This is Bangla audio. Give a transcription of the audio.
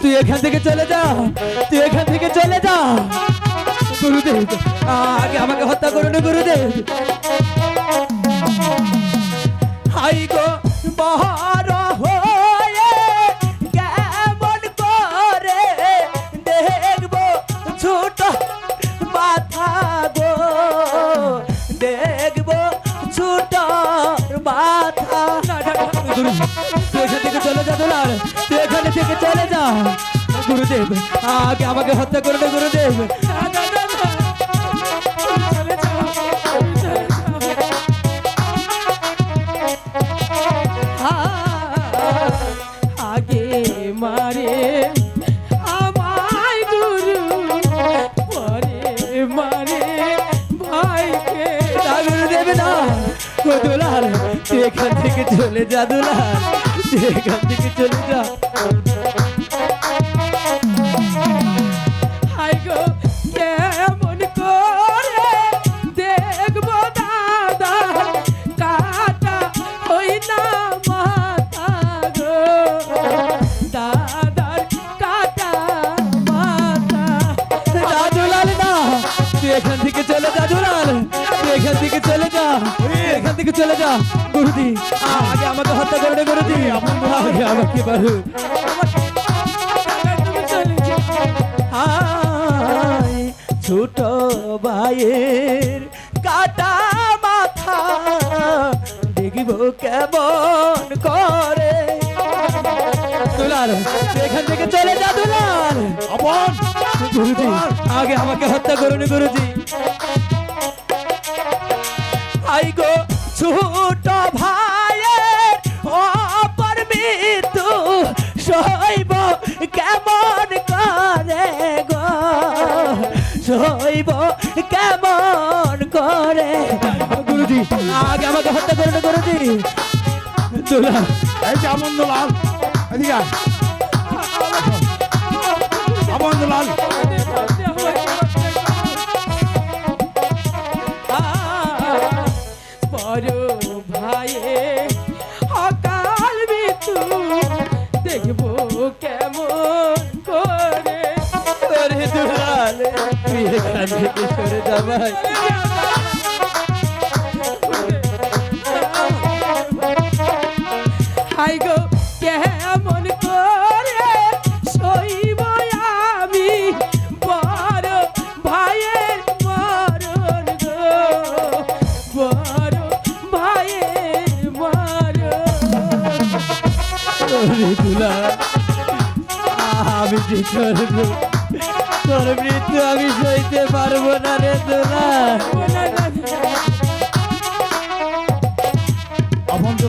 তুই এখান থেকে চলে যা, তুই এখান থেকে চলে যা। গুরুদেব আগে আমাকে হত্যা করুন গুরুদেব। হাই গো বড় হয়ে কেমন করে দেখবো ছোট মাথা গো, দেখবো ছোট মাথা। তুই এখান থেকে চলে যা দুলাল, তুই এখানে থেকে চলে যা। গুরুদেব আগে আমাকে হত্যা করবে গুরুদেব। আগে মারে আমায় গুরু, পরে মারে ভাইকে। গুরুদেব না ও দুলাল, তুই এখান থেকে চলে যা দুলাল, তুই এখান থেকে চলে যা। হাই গো কেমন করে দেখবো দাদা কাটা হই না মাথা গো, দাদার কাটা মাথা। দুলাল না তুই এখান থেকে চলে যা দুলাল, তুই এখান থেকে চলে যা, এখান থেকে চলে যা। গুরুজি আগে আমাকে হত্যা করবে গুরুজি, আগে আমাকে বারু। ছোট ভাইয়ের কাটা মাথা দেখব কেমন করে। দুলাল এখান থেকে চলে যা দুলাল। গুরুজি আগে আমাকে হত্যা করুন গুরুজি। আই গো ছোট ভাইয়ের অপর মৃত্যু সইব কেমন করে গো, সইব কেমন করে। গুরুজি আগে আমাকে হত্যা করুন গুরুজি। দুলাল এই যে আমন দুলাল, এদিকে আয়। আমন দুলাল বড় ভাইয়ে অকাল মৃত্যু দেখবো কেমন করে। ওরে দুলাল তুই এখান থেকে সরে যা ভাই। হাই গো কেমন করে সইব আমি বড় ভাইয়ের মরণ গো, বড় ভাইয়ের মরণ। দুলাল আমি কি করবো, তোর মৃত্যু আমি সইতে পারবো না রে দুলাল।